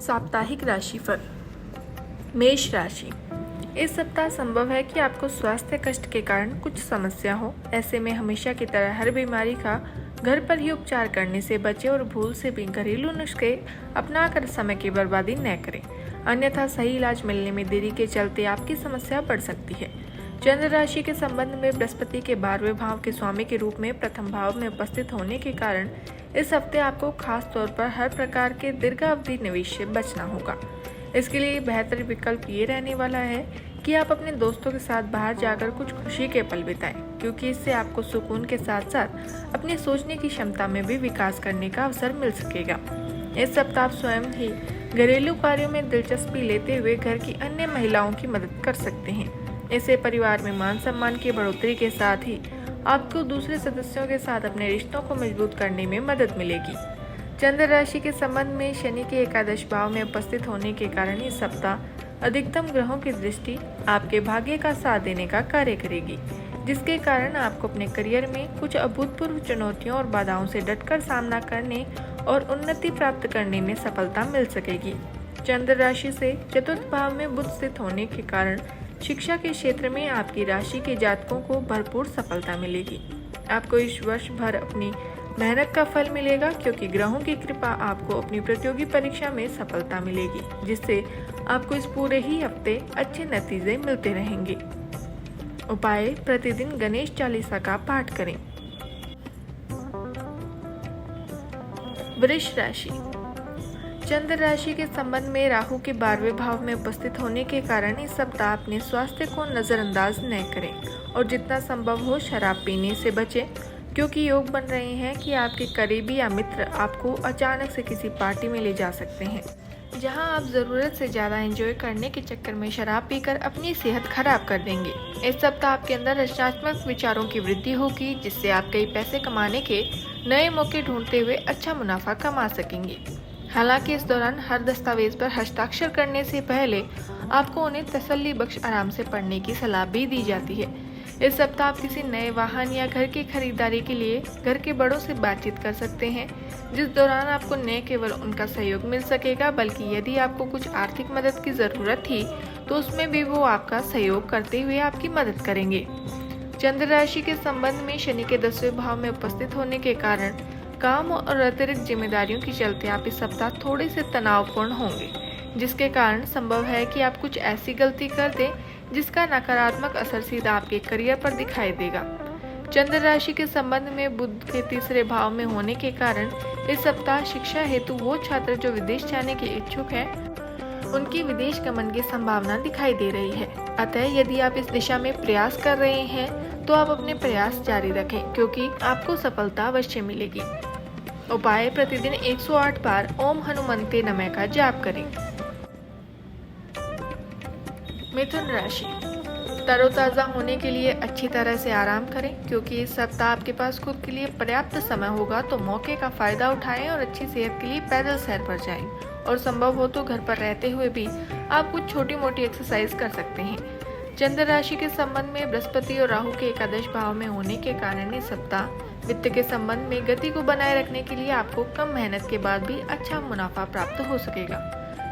साप्ताहिक राशिफल। मेष राशि। इस सप्ताह संभव है कि आपको स्वास्थ्य कष्ट के कारण कुछ समस्या हो। ऐसे में हमेशा की तरह हर बीमारी का घर पर ही उपचार करने से बचें और भूल से भी घरेलू नुस्खे अपनाकर समय की बर्बादी न करें, अन्यथा सही इलाज मिलने में देरी के चलते आपकी समस्या बढ़ सकती है। चंद्र राशि के संबंध में बृहस्पति के 12वें भाव के स्वामी के रूप में प्रथम भाव में उपस्थित होने के कारण इस हफ्ते आपको खास तौर पर हर प्रकार के दीर्घावधि निवेश से बचना होगा। इसके लिए बेहतर विकल्प ये रहने वाला है कि आप अपने दोस्तों के साथ बाहर जाकर कुछ खुशी के पल बिताएं, क्योंकि इससे आपको सुकून के साथ साथ अपने सोचने की क्षमता में भी विकास करने का अवसर मिल सकेगा। इस सप्ताह आप स्वयं ही घरेलू कार्यों में दिलचस्पी लेते हुए घर की अन्य महिलाओं की मदद कर सकते हैं। इससे परिवार में मान सम्मान की बढ़ोतरी के साथ ही आपको दूसरे सदस्यों के साथ अपने रिश्तों को मजबूत करने में मदद मिलेगी। चंद्र राशि के संबंध में शनि के एकादश भाव में उपस्थित होने के कारण इस सप्ताह अधिकतम ग्रहों की दृष्टि आपके भाग्य का साथ देने का कार्य करेगी, जिसके कारण आपको अपने करियर में कुछ अभूतपूर्व चुनौतियों और बाधाओं से डटकर सामना करने और उन्नति प्राप्त करने में सफलता मिल सकेगी। चंद्र राशि से चतुर्थ भाव में बुध स्थित होने के कारण शिक्षा के क्षेत्र में आपकी राशि के जातकों को भरपूर सफलता मिलेगी। आपको इस वर्ष भर अपनी मेहनत का फल मिलेगा, क्योंकि ग्रहों की कृपा आपको अपनी प्रतियोगी परीक्षा में सफलता मिलेगी, जिससे आपको इस पूरे ही हफ्ते अच्छे नतीजे मिलते रहेंगे। उपाय: प्रतिदिन गणेश चालीसा का पाठ करें। वृष राशि। चंद्र राशि के संबंध में राहु के 12वें भाव में उपस्थित होने के कारण इस सप्ताह अपने स्वास्थ्य को नजरअंदाज न करें और जितना संभव हो शराब पीने से बचें, क्योंकि योग बन रहे हैं कि आपके करीबी या मित्र आपको अचानक से किसी पार्टी में ले जा सकते हैं, जहां आप जरूरत से ज्यादा एंजॉय करने के चक्कर में शराब पीकर अपनी सेहत खराब कर देंगे। इस सप्ताह आपके अंदर रचनात्मक विचारों की वृद्धि होगी, जिससे आप कई पैसे कमाने के नए मौके ढूंढते हुए अच्छा मुनाफा कमा सकेंगे। हालांकि इस दौरान हर दस्तावेज पर हस्ताक्षर करने से पहले आपको उन्हें तसल्ली बख्श आराम से पढ़ने की सलाह भी दी जाती है। इस सप्ताह आप किसी नए वाहन या घर की खरीदारी के लिए घर के बड़ों से बातचीत कर सकते हैं, जिस दौरान आपको न केवल उनका सहयोग मिल सकेगा, बल्कि यदि आपको कुछ आर्थिक मदद की जरूरत थी तो उसमें भी वो आपका सहयोग करते हुए आपकी मदद करेंगे। चंद्र राशि के संबंध में शनि के 10वें भाव में उपस्थित होने के कारण काम और अतिरिक्त जिम्मेदारियों के चलते आप इस सप्ताह थोड़े से तनावपूर्ण होंगे, जिसके कारण संभव है कि आप कुछ ऐसी गलती कर दें जिसका नकारात्मक असर सीधा आपके करियर पर दिखाई देगा। चंद्र राशि के संबंध में बुध के 3रे भाव में होने के कारण इस सप्ताह शिक्षा हेतु वो छात्र जो विदेश जाने के इच्छुक हैं, उनकी विदेश गमन की संभावना दिखाई दे रही है। अतः यदि आप इस दिशा में प्रयास कर रहे हैं तो आप अपने प्रयास जारी रखें, क्योंकि आपको सफलता अवश्य मिलेगी। उपाय: प्रतिदिन 108 बार ओम हनुमंते नमः का जाप करें। मिथुन राशि। तरोताजा होने के लिए अच्छी तरह से आराम करें, क्योंकि इस सप्ताह आपके पास खुद के लिए पर्याप्त समय होगा, तो मौके का फायदा उठाएं और अच्छी सेहत के लिए पैदल सैर पर जाएं, और संभव हो तो घर पर रहते हुए भी आप कुछ छोटी मोटी एक्सरसाइज कर सकते हैं। चंद्र राशि के संबंध में बृहस्पति और राहु के एकादश भाव में होने के कारण इस सप्ताह वित्त के संबंध में गति को बनाए रखने के लिए आपको कम मेहनत के बाद भी अच्छा मुनाफा प्राप्त हो सकेगा,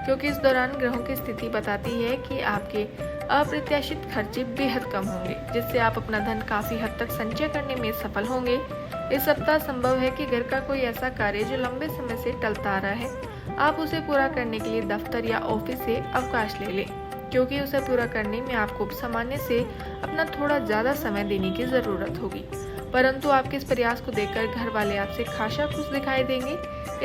क्योंकि इस दौरान ग्रहों की स्थिति बताती है कि आपके अप्रत्याशित खर्चे बेहद कम होंगे, जिससे आप अपना धन काफी हद तक संचय करने में सफल होंगे। इस सप्ताह संभव है कि घर का कोई ऐसा कार्य जो लंबे समय से टलता आ रहा है, आप उसे पूरा करने के लिए दफ्तर या ऑफिस से अवकाश ले लें, क्योंकि उसे पूरा करने में आपको सामान्य से अपना थोड़ा ज्यादा समय देने की जरूरत होगी। परंतु आपके इस प्रयास को देखकर घर वाले आपसे खासा खुश दिखाई देंगे।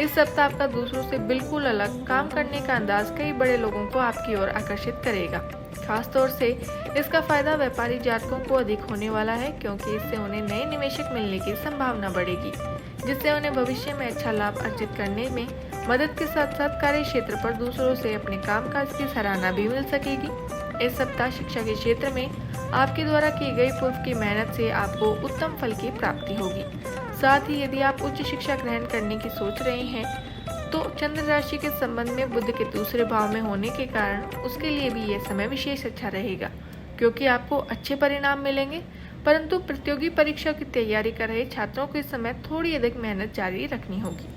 इस सप्ताह आपका दूसरों से बिल्कुल अलग काम करने का अंदाज कई बड़े लोगों को आपकी ओर आकर्षित करेगा। खास तौर से इसका फायदा व्यापारी जातकों को अधिक होने वाला है, क्योंकि इससे उन्हें नए निवेशक मिलने की संभावना बढ़ेगी, जिससे उन्हें भविष्य में अच्छा लाभ अर्जित करने में मदद के साथ साथ कार्य क्षेत्र पर दूसरों से अपने कामकाज की सराहना भी मिल सकेगी। इस सप्ताह शिक्षा के क्षेत्र में आपके द्वारा की गई पूर्व की मेहनत से आपको उत्तम फल की प्राप्ति होगी। साथ ही यदि आप उच्च शिक्षा ग्रहण करने की सोच रहे हैं तो चंद्र राशि के संबंध में बुध के 2रे भाव में होने के कारण उसके लिए भी यह समय विशेष अच्छा रहेगा, क्योंकि आपको अच्छे परिणाम मिलेंगे। परंतु प्रतियोगी परीक्षा की तैयारी कर रहे छात्रों को इस समय थोड़ी अधिक मेहनत जारी रखनी होगी।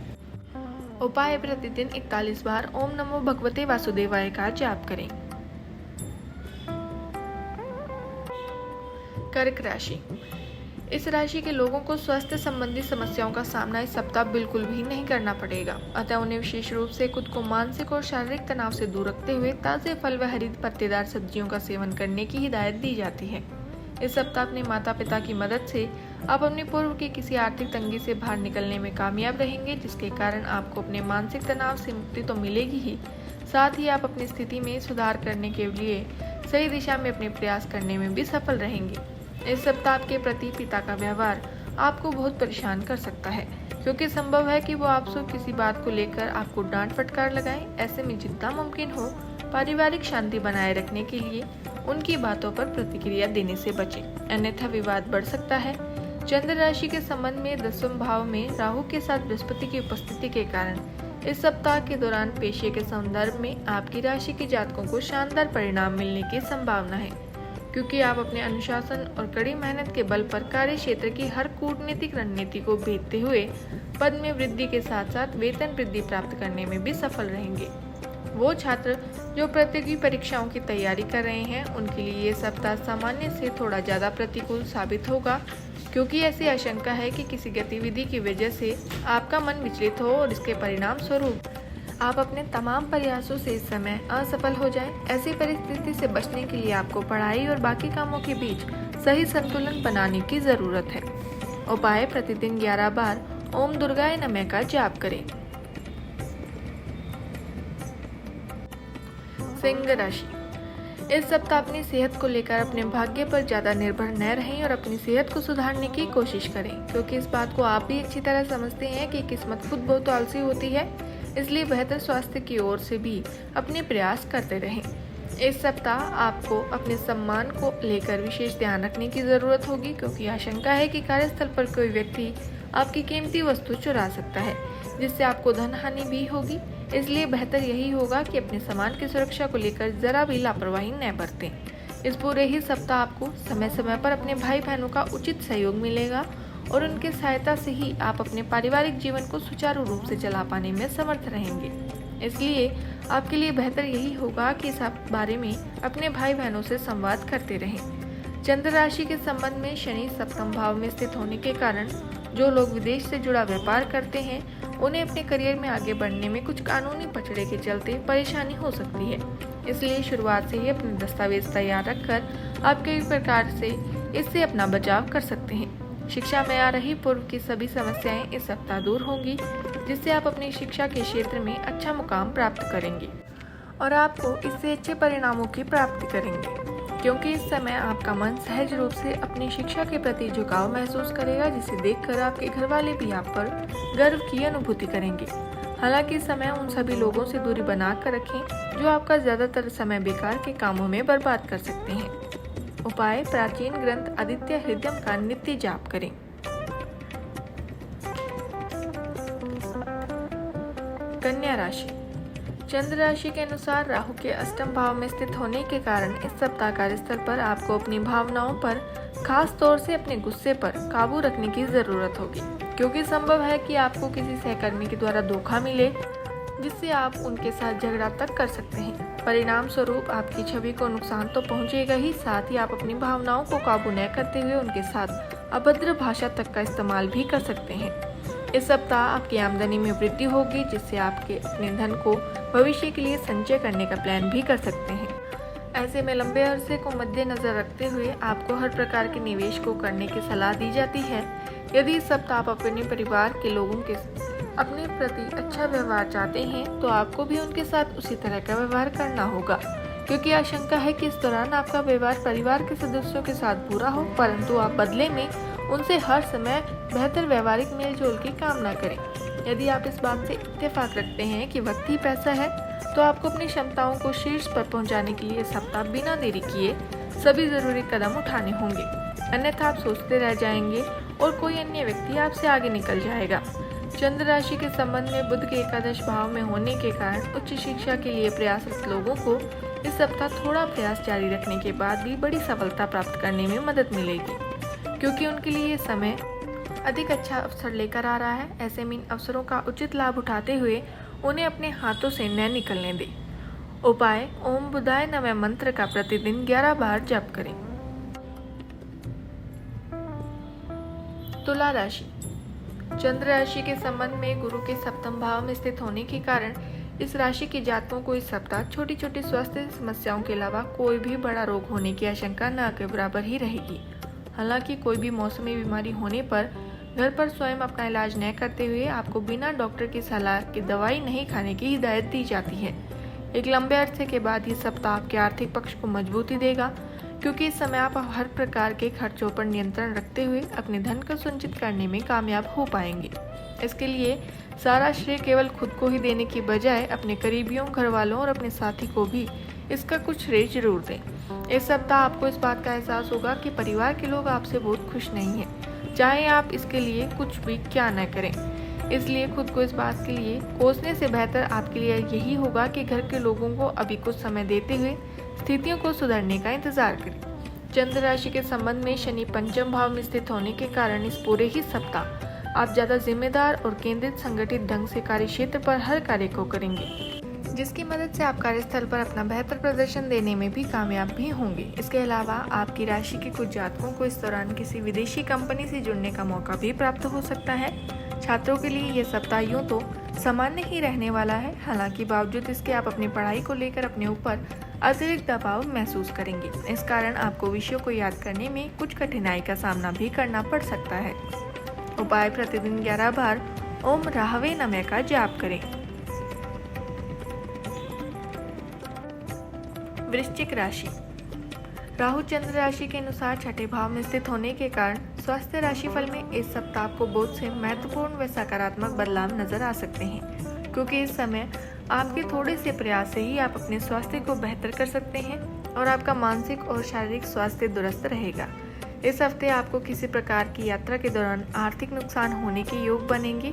उपाय: प्रतिदिन 41 बार ओम नमो भगवते वासुदेवाय का जाप करें। कर्क राशि। इस राशि के लोगों को स्वास्थ्य संबंधी समस्याओं का सामना इस सप्ताह बिल्कुल भी नहीं करना पड़ेगा, अतः उन्हें विशेष रूप से खुद को मानसिक और शारीरिक तनाव से दूर रखते हुए ताजे फल व हरी पत्तेदार सब्जियों का सेवन करने की हिदायत दी जाती है। इस सप्ताह अपने माता पिता की मदद से आप अपने पूर्व की किसी आर्थिक तंगी से बाहर निकलने में कामयाब रहेंगे, जिसके कारण आपको अपने मानसिक तनाव से मुक्ति तो मिलेगी ही, साथ ही आप अपनी स्थिति में सुधार करने के लिए सही दिशा में अपने प्रयास करने में भी सफल रहेंगे। इस सप्ताह आपके प्रति पिता का व्यवहार आपको बहुत परेशान कर सकता है, क्योंकि संभव है कि वो आपसे किसी बात को लेकर आपको डांट फटकार लगाएं। ऐसे में जितना मुमकिन हो पारिवारिक शांति बनाए रखने के लिए उनकी बातों पर प्रतिक्रिया देने से बचें, अन्यथा विवाद बढ़ सकता है। चंद्र राशि के संबंध में 10वें भाव में राहु के साथ बृहस्पति की उपस्थिति के कारण इस सप्ताह के दौरान पेशे के संदर्भ में आपकी राशि के जातकों को शानदार परिणाम मिलने की संभावना है, क्योंकि आप अपने अनुशासन और कड़ी मेहनत के बल पर कार्य क्षेत्र की हर कूटनीतिक रणनीति को भेदते हुए पद में वृद्धि के साथ साथ वेतन वृद्धि प्राप्त करने में भी सफल रहेंगे। वो छात्र जो प्रतियोगी परीक्षाओं की तैयारी कर रहे हैं, उनके लिए ये सप्ताह सामान्य से थोड़ा ज़्यादा प्रतिकूल साबित होगा, क्योंकि ऐसी आशंका है कि किसी गतिविधि की वजह से आपका मन विचलित हो और इसके परिणाम स्वरूप आप अपने तमाम प्रयासों से इस समय असफल हो जाएं। ऐसी परिस्थिति से बचने के लिए आपको पढ़ाई और बाकी कामों के बीच सही संतुलन बनाने की जरूरत है। उपाय: प्रतिदिन 11 बार ओम दुर्गाय नमः का जाप करें। सिंह राशि। इस सप्ताह अपनी सेहत को लेकर अपने भाग्य पर ज्यादा निर्भर न रहें और अपनी सेहत को सुधारने की कोशिश करें, क्योंकि इस बात को आप भी अच्छी तरह समझते हैं कि किस्मत खुद बहुत आलसी होती है, इसलिए बेहतर स्वास्थ्य की ओर से भी अपने प्रयास करते रहें। इस सप्ताह आपको अपने सम्मान को लेकर विशेष ध्यान रखने की जरूरत होगी, क्योंकि आशंका है कि कार्यस्थल पर कोई व्यक्ति आपकी कीमती वस्तु चुरा सकता है, जिससे आपको धन हानि भी होगी। इसलिए बेहतर यही होगा कि अपने सामान की सुरक्षा को लेकर जरा भी लापरवाही न बरतें। इस पूरे ही सप्ताह आपको समय समय पर अपने भाई बहनों का उचित सहयोग मिलेगा और उनकी सहायता से ही आप अपने पारिवारिक जीवन को सुचारू रूप से चला पाने में समर्थ रहेंगे। इसलिए आपके लिए बेहतर यही होगा कि इस बारे में अपने भाई बहनों से संवाद करते रहें। चंद्र राशि के संबंध में शनि 7वें भाव में स्थित होने के कारण जो लोग विदेश से जुड़ा व्यापार करते हैं, उन्हें अपने करियर में आगे बढ़ने में कुछ कानूनी पचड़े के चलते परेशानी हो सकती है। इसलिए शुरुआत से ही अपने दस्तावेज तैयार रखकर आप कई प्रकार से इससे अपना बचाव कर सकते हैं। शिक्षा में आ रही पूर्व की सभी समस्याएं इस सप्ताह दूर होंगी, जिससे आप अपनी शिक्षा के क्षेत्र में अच्छा मुकाम प्राप्त करेंगे और आपको इससे अच्छे परिणामों की प्राप्ति करेंगे, क्योंकि इस समय आपका मन सहज रूप से अपनी शिक्षा के प्रति झुकाव महसूस करेगा, जिसे देखकर आपके घर वाले भी आप पर गर्व की अनुभूति करेंगे। हालांकि इस समय उन सभी लोगों से दूरी बनाकर रखें जो आपका ज्यादातर समय बेकार के कामों में बर्बाद कर सकते हैं। उपाय: प्राचीन ग्रंथ आदित्य हृदयम का नित्य जाप करें। कन्या राशि। चंद्र राशि के अनुसार राहु के 8वें भाव में स्थित होने के कारण इस सप्ताह कार्यस्थल पर आपको अपनी भावनाओं पर, खास तौर से अपने गुस्से पर काबू रखने की जरूरत होगी, क्योंकि संभव है कि आपको किसी सहकर्मी के द्वारा धोखा मिले, जिससे आप उनके साथ झगड़ा तक कर सकते हैं। परिणाम स्वरूप आपकी छवि को नुकसान तो पहुंचेगा ही, साथ ही आप अपनी भावनाओं को काबू न करते हुए उनके साथ अभद्र भाषा तक का इस्तेमाल भी कर सकते हैं। इस सप्ताह आपकी आमदनी में वृद्धि होगी, जिससे आपके अपने धन को भविष्य के लिए संचय करने का प्लान भी कर सकते हैं। ऐसे में लंबे अरसे को मद्देनजर रखते हुए आपको हर प्रकार के निवेश को करने की सलाह दी जाती है। यदि इस सप्ताह आप अपने परिवार के लोगों के अपने प्रति अच्छा व्यवहार चाहते हैं, तो आपको भी उनके साथ उसी तरह का व्यवहार करना होगा, क्योंकि आशंका है कि इस दौरान आपका व्यवहार परिवार के सदस्यों के साथ बुरा हो, परंतु आप बदले में उनसे हर समय बेहतर व्यवहारिक मेलजोल की कामना करें। यदि आप इस बात से इत्तेफाक रखते हैं कि वक्त ही पैसा है, तो आपको अपनी क्षमताओं को शीर्ष पर पहुंचाने के लिए सप्ताह बिना देरी किए सभी जरूरी कदम उठाने होंगे, अन्यथा आप सोचते रह जाएंगे और कोई अन्य व्यक्ति आपसे आगे निकल जाएगा। चंद्र राशि के संबंध में बुध के 11वें भाव में होने के कारण उच्च शिक्षा के लिए प्रयासरत लोगों को इस सप्ताह थोड़ा प्रयास जारी रखने के बाद भी बड़ी सफलता प्राप्त करने में मदद मिलेगी, क्योंकि उनके लिए ये समय अधिक अच्छा अवसर लेकर आ रहा है। ऐसे में इन अवसरों का उचित लाभ उठाते हुए उन्हें अपने हाथों से न निकलने दें। उपाय: ओम बुधाय नमः मंत्र का प्रतिदिन 11 बार जप करें। तुला राशि। चंद्र राशि के संबंध में गुरु के सप्तम भाव में स्थित होने के कारण इस राशि के जातकों को इस सप्ताह छोटी छोटी स्वास्थ्य समस्याओं के अलावा कोई भी बड़ा रोग होने की आशंका न के बराबर ही रहेगी। हालांकि कोई भी मौसमी बीमारी होने पर घर पर स्वयं अपना इलाज न करते हुए आपको बिना डॉक्टर की सलाह की दवाई नहीं खाने की हिदायत दी जाती है। एक लंबे अरसे के बाद ये सप्ताह आपके आर्थिक पक्ष को मजबूती देगा, क्योंकि इस समय आप हर प्रकार के खर्चों पर नियंत्रण रखते हुए अपने धन को संचित करने में कामयाब हो पाएंगे। इसके लिए सारा श्रेय केवल खुद को ही देने की बजाय अपने करीबियों, घर वालों और अपने साथी को भी इसका कुछ श्रेय जरूर दें। इस सप्ताह आपको इस बात का एहसास होगा कि परिवार के लोग आपसे बहुत खुश नहीं हैं, चाहे आप इसके लिए कुछ भी क्या न करें। इसलिए खुद को इस बात के लिए कोसने से बेहतर आपके लिए यही होगा कि घर के लोगों को अभी कुछ समय देते हुए स्थितियों को सुधरने का इंतजार करें। चंद्र राशि के संबंध में शनि पंचम भाव में स्थित होने के कारण इस पूरे ही सप्ताह आप ज्यादा जिम्मेदार और केंद्रित संगठित ढंग से कार्य क्षेत्र पर हर कार्य को करेंगे, जिसकी मदद से आप कार्यस्थल पर अपना बेहतर प्रदर्शन देने में भी कामयाब भी होंगे। इसके अलावा आपकी राशि के कुछ जातकों को इस दौरान किसी विदेशी कंपनी से जुड़ने का मौका भी प्राप्त हो सकता है। छात्रों के लिए यह सप्ताह यूं तो सामान्य ही रहने वाला है, हालांकि बावजूद इसके आप अपनी पढ़ाई को लेकर अपने ऊपर अतिरिक्त दबाव महसूस करेंगे। इस कारण आपको विषयों को याद करने में कुछ कठिनाई का सामना भी करना पड़ सकता है। उपाय: प्रतिदिन 11 बार ओम राहवे नमः का जाप करें। वृश्चिक राशि। राहु चंद्र राशि के अनुसार छठे भाव में स्थित होने के कारण स्वास्थ्य राशिफल में इस सप्ताह आपको बहुत से महत्वपूर्ण व सकारात्मक बदलाव नजर आ सकते हैं, क्योंकि इस समय आपके थोड़े से प्रयास से ही आप अपने स्वास्थ्य को बेहतर कर सकते हैं और आपका मानसिक और शारीरिक स्वास्थ्य दुरुस्त रहेगा। इस हफ्ते आपको किसी प्रकार की यात्रा के दौरान आर्थिक नुकसान होने के योग बनेंगे,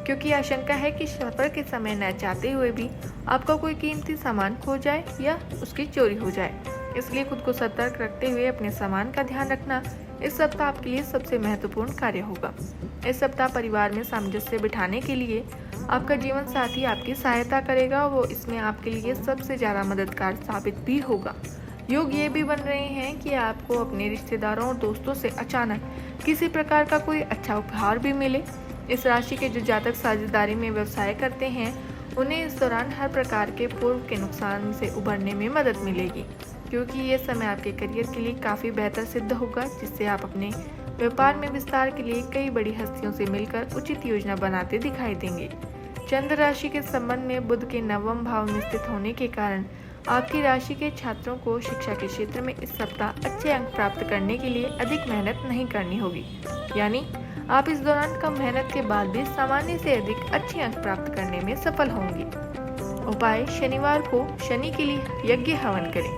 क्योंकि आशंका है कि सफर के समय न चाहते हुए भी आपका कोई कीमती सामान खो जाए या उसकी चोरी हो जाए। इसलिए खुद को सतर्क रखते हुए अपने सामान का ध्यान रखना इस सप्ताह आपके लिए सबसे महत्वपूर्ण कार्य होगा। इस सप्ताह परिवार में सामंजस्य बिठाने के लिए आपका जीवन साथी आपकी सहायता करेगा, वो इसमें आपके लिए सबसे ज्यादा मददगार साबित भी होगा। योग ये भी बन रहे हैं कि आपको अपने रिश्तेदारों और दोस्तों से अचानक किसी प्रकार का कोई अच्छा उपहार भी मिले। इस राशि के जो जातक साझेदारी में व्यवसाय करते हैं, उन्हें इस दौरान हर प्रकार के पूर्व के नुकसान से उभरने में मदद मिलेगी, क्योंकि ये समय आपके करियर के लिए काफ़ी बेहतर सिद्ध होगा, जिससे आप अपने व्यापार में विस्तार के लिए कई बड़ी हस्तियों से मिलकर उचित योजना बनाते दिखाई देंगे। चंद्र राशि के संबंध में बुध के नवम भाव में स्थित होने के कारण आपकी राशि के छात्रों को शिक्षा के क्षेत्र में इस सप्ताह अच्छे अंक प्राप्त करने के लिए अधिक मेहनत नहीं करनी होगी, यानी आप इस दौरान कम मेहनत के बाद भी सामान्य से अधिक अच्छे अंक प्राप्त करने में सफल होंगे। उपाय: शनिवार को शनि के लिए यज्ञ हवन करें।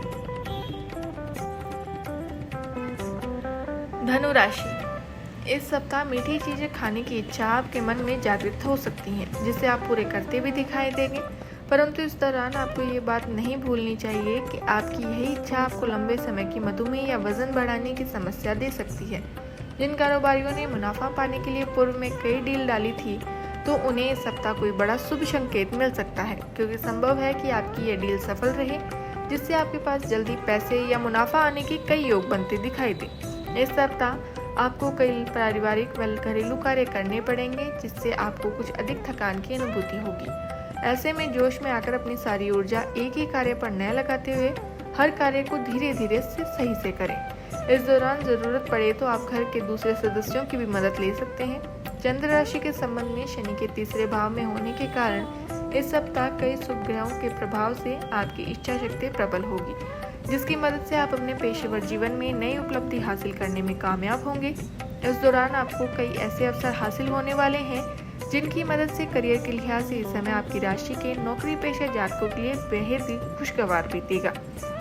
धनु राशि। इस सप्ताह मीठी चीजें खाने की इच्छा आपके मन में जागृत हो सकती है, जिसे आप पूरे करते भी दिखाई देंगे। परंतु इस दौरान आपको ये बात नहीं भूलनी चाहिए कि आपकी यही इच्छा आपको लंबे समय की मधुमेह या वजन बढ़ाने की समस्या दे सकती है। जिन कारोबारियों ने मुनाफा पाने के लिए पूर्व में कई डील डाली थी, तो उन्हें इस सप्ताह कोई बड़ा शुभ संकेत मिल सकता है, क्योंकि संभव है कि आपकी यह डील सफल रहे, जिससे आपके पास जल्दी पैसे या मुनाफा आने के कई योग बनते दिखाई दे। इस सप्ताह आपको कई पारिवारिक व घरेलू कार्य करने पड़ेंगे, जिससे आपको कुछ अधिक थकान की अनुभूति होगी। ऐसे में जोश में आकर अपनी सारी ऊर्जा एक ही कार्य पर न लगाते हुए हर कार्य को धीरे धीरे से सही से करें। इस दौरान जरूरत पड़े तो आप घर के दूसरे सदस्यों की भी मदद ले सकते हैं। चंद्र राशि के संबंध में शनि के तीसरे भाव में होने के कारण इस सप्ताह कई शुभ ग्रहों के प्रभाव से आपकी इच्छा शक्ति प्रबल होगी, जिसकी मदद से आप अपने पेशेवर जीवन में नई उपलब्धि हासिल करने में कामयाब होंगे। इस दौरान आपको कई ऐसे अवसर हासिल होने वाले हैं जिनकी मदद से करियर के लिहाज से इस समय आपकी राशि के नौकरी पेशा जातकों के लिए बेहद ही खुशगवार बीतेगा।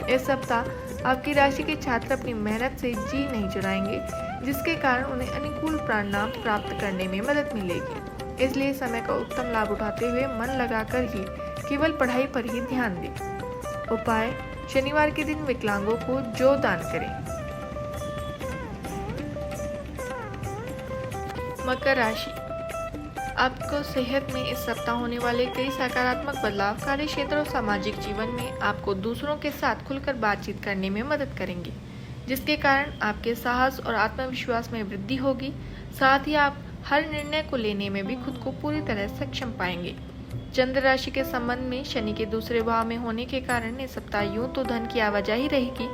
इस सप्ताह आपकी राशि के छात्र अपनी मेहनत से जी नहीं चुराएंगे, जिसके कारण उन्हें अनुकूल परिणाम प्राप्त करने में मदद मिलेगी। इसलिए समय का उत्तम लाभ उठाते हुए मन लगाकर ही केवल पढ़ाई पर ही ध्यान दें। उपाय: शनिवार के दिन विकलांगों को जौ दान करें। मकर राशि, आपको सेहत में इस सप्ताह होने वाले कई सकारात्मक बदलाव कार्य क्षेत्र और सामाजिक जीवन में आपको दूसरों के साथ खुलकर बातचीत करने में मदद करेंगे, जिसके कारण आपके साहस और आत्मविश्वास में वृद्धि होगी। साथ ही आप हर निर्णय को लेने में भी खुद को पूरी तरह सक्षम पाएंगे। चंद्र राशि के संबंध में शनि के दूसरे भाव में होने के कारण इस सप्ताह यूं तो धन की आवाजाही रहेगी,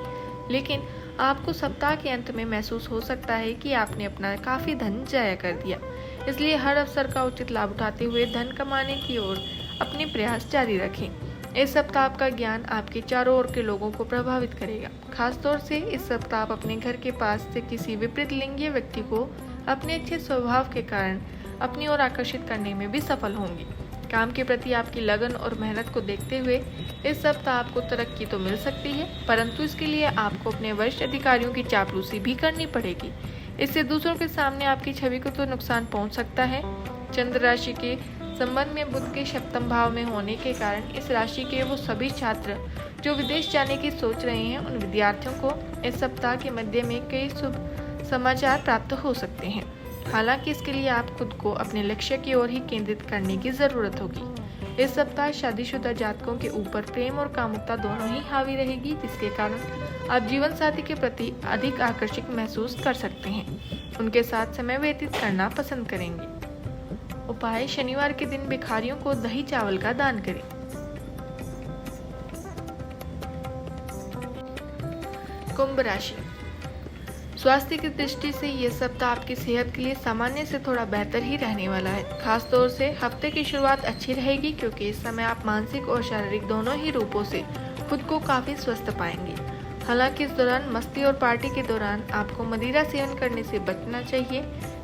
लेकिन आपको सप्ताह के अंत में महसूस हो सकता है कि आपने अपना काफी धन जाया कर दिया। इसलिए हर अवसर का उचित लाभ उठाते हुए धन कमाने की ओर अपने प्रयास जारी रखें। इस सप्ताह आपका ज्ञान आपके चारों ओर के लोगों को प्रभावित करेगा। खासतौर से इस सप्ताह आप अपने घर के पास से किसी विपरीत लिंगीय व्यक्ति को अपने अच्छे स्वभाव के कारण अपनी ओर आकर्षित करने में भी सफल होंगे। काम के प्रति आपकी लगन और मेहनत को देखते हुए इस सप्ताह आपको तरक्की तो मिल सकती है, परंतु इसके लिए आपको अपने वरिष्ठ अधिकारियों की चापलूसी भी करनी पड़ेगी। इससे दूसरों के सामने आपकी छवि को तो नुकसान पहुंच सकता है। चंद्र राशि के संबंध में बुध के सप्तम भाव में होने के कारण इस राशि के वो सभी छात्र जो विदेश जाने की सोच रहे हैं, उन विद्यार्थियों को इस सप्ताह के मध्य में कई शुभ समाचार प्राप्त हो सकते हैं। हालांकि इसके लिए आप खुद को अपने लक्ष्य की ओर ही केंद्रित करने की जरूरत होगी। इस सप्ताह शादीशुदा जातकों के ऊपर प्रेम और कामुकता दोनों ही हावी रहेगी, जिसके कारण आप जीवन साथी के प्रति अधिक आकर्षित महसूस कर सकते हैं। उनके साथ समय व्यतीत करना पसंद करेंगे। उपाय, शनिवार के दिन भिखारियों को दही चावल का दान करें। कुंभ राशि, स्वास्थ्य की दृष्टि से ये सप्ताह आपकी सेहत के लिए सामान्य से थोड़ा बेहतर ही रहने वाला है। खास तौर से हफ्ते की शुरुआत अच्छी रहेगी, क्योंकि इस समय आप मानसिक और शारीरिक दोनों ही रूपों से खुद को काफी स्वस्थ पाएंगे। हालांकि इस दौरान मस्ती और पार्टी के दौरान आपको मदिरा सेवन करने से बचना चाहिए,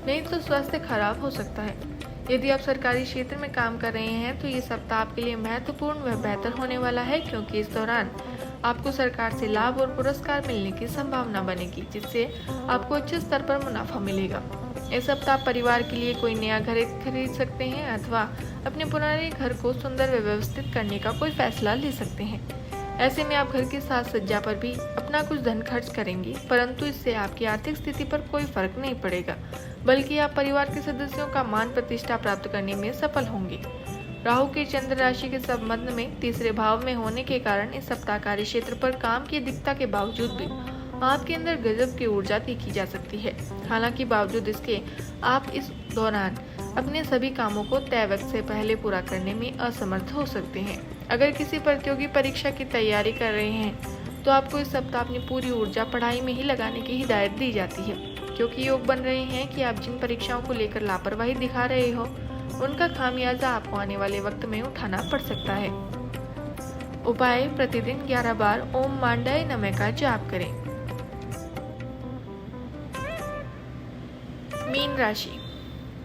नहीं तो स्वास्थ्य खराब हो सकता है। यदि आप सरकारी क्षेत्र में काम कर रहे हैं तो ये सप्ताह आपके लिए महत्वपूर्ण व बेहतर होने वाला है, क्योंकि इस दौरान आपको सरकार से लाभ और पुरस्कार मिलने की संभावना बनेगी, जिससे आपको अच्छे स्तर पर मुनाफा मिलेगा। इस सप्ताह परिवार के लिए कोई नया घर खरीद सकते हैं अथवा अपने पुराने घर को सुंदर व व्यवस्थित करने का कोई फैसला ले सकते हैं। ऐसे में आप घर की साज सज्जा पर भी अपना कुछ धन खर्च करेंगे, परंतु इससे आपकी आर्थिक स्थिति पर कोई फर्क नहीं पड़ेगा, बल्कि आप परिवार के सदस्यों का मान प्रतिष्ठा प्राप्त करने में सफल होंगे। राहु के चंद्र राशि के संबंध में तीसरे भाव में होने के कारण इस सप्ताह कार्य क्षेत्र पर काम की अधिकता के बावजूद भी आपके अंदर गजब की ऊर्जा देखी जा सकती है। हालांकि बावजूद इसके आप इस दौरान अपने सभी कामों को तय वक्त से पहले पूरा करने में असमर्थ हो सकते हैं। अगर किसी प्रतियोगी परीक्षा की तैयारी कर रहे हैं तो आपको इस सप्ताह अपनी पूरी ऊर्जा पढ़ाई में ही लगाने की हिदायत दी जाती है, क्योंकि योग बन रहे हैं कि आप जिन परीक्षाओं को लेकर लापरवाही दिखा रहे हो उनका खामियाजा आपको आने वाले वक्त में उठाना पड़ सकता है। उपाय, प्रतिदिन 11 बार ओम मांडाय नमः का जाप करें। मीन राशि,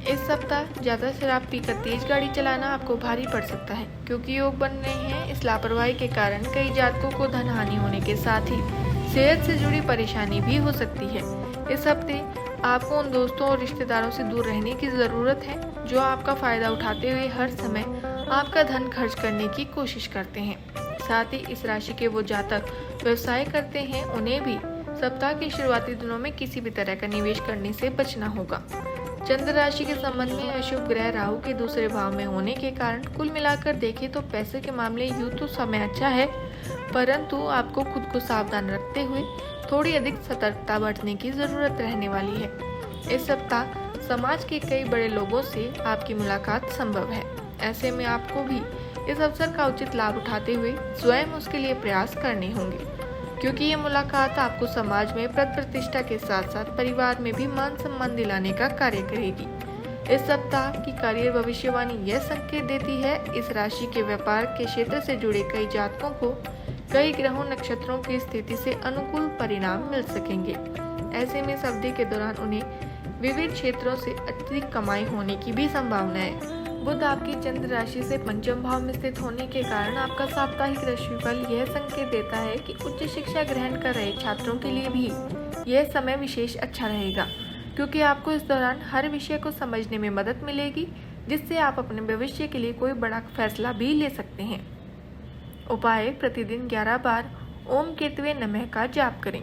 इस सप्ताह ज्यादा शराब पीकर तेज गाड़ी चलाना आपको भारी पड़ सकता है, क्योंकि योग बन रहे हैं। इस लापरवाही के कारण कई जातकों को धन हानि होने के साथ ही सेहत से जुड़ी परेशानी भी हो सकती है। इस हफ्ते आपको उन दोस्तों और रिश्तेदारों से दूर रहने की जरूरत है जो आपका फायदा उठाते हुए हर समय आपका धन खर्च करने की कोशिश करते हैं। साथ ही इस राशि के वो जातक व्यवसाय करते हैं, उन्हें भी सप्ताह के शुरुआती दिनों में किसी भी तरह का निवेश करने से बचना होगा। चंद्र राशि के संबंध में अशुभ ग्रह राहु के दूसरे भाव में होने के कारण कुल मिलाकर देखें तो पैसे के मामले यूं तो समय अच्छा है, परंतु आपको खुद को सावधान रखते हुए थोड़ी अधिक सतर्कता बरतने की जरूरत रहने वाली है। इस सप्ताह समाज के कई बड़े लोगों से आपकी मुलाकात संभव है। ऐसे में आपको भी इस अवसर का उचित लाभ उठाते हुए स्वयं उसके लिए प्रयास करने होंगे, क्योंकि ये मुलाकात आपको समाज में पद प्रतिष्ठा के साथ साथ परिवार में भी मान सम्मान दिलाने का कार्य करेगी। इस सप्ताह की करियर भविष्यवाणी यह संकेत देती है, इस राशि के व्यापार के क्षेत्र से जुड़े कई जातकों को कई ग्रहों नक्षत्रों की स्थिति से अनुकूल परिणाम मिल सकेंगे। ऐसे में इस अवधि के दौरान उन्हें विविध क्षेत्रों से अधिक कमाई होने की भी संभावना है। बुध आपकी चंद्र राशि से पंचम भाव में स्थित होने के कारण आपका साप्ताहिक राशिफल यह संकेत देता है कि उच्च शिक्षा ग्रहण कर रहे छात्रों के लिए भी यह समय विशेष अच्छा रहेगा, क्योंकि आपको इस दौरान हर विषय को समझने में मदद मिलेगी, जिससे आप अपने भविष्य के लिए कोई बड़ा फैसला भी ले सकते हैं। उपाय, प्रतिदिन 11 बार ओम केतवे नमः का जाप करें।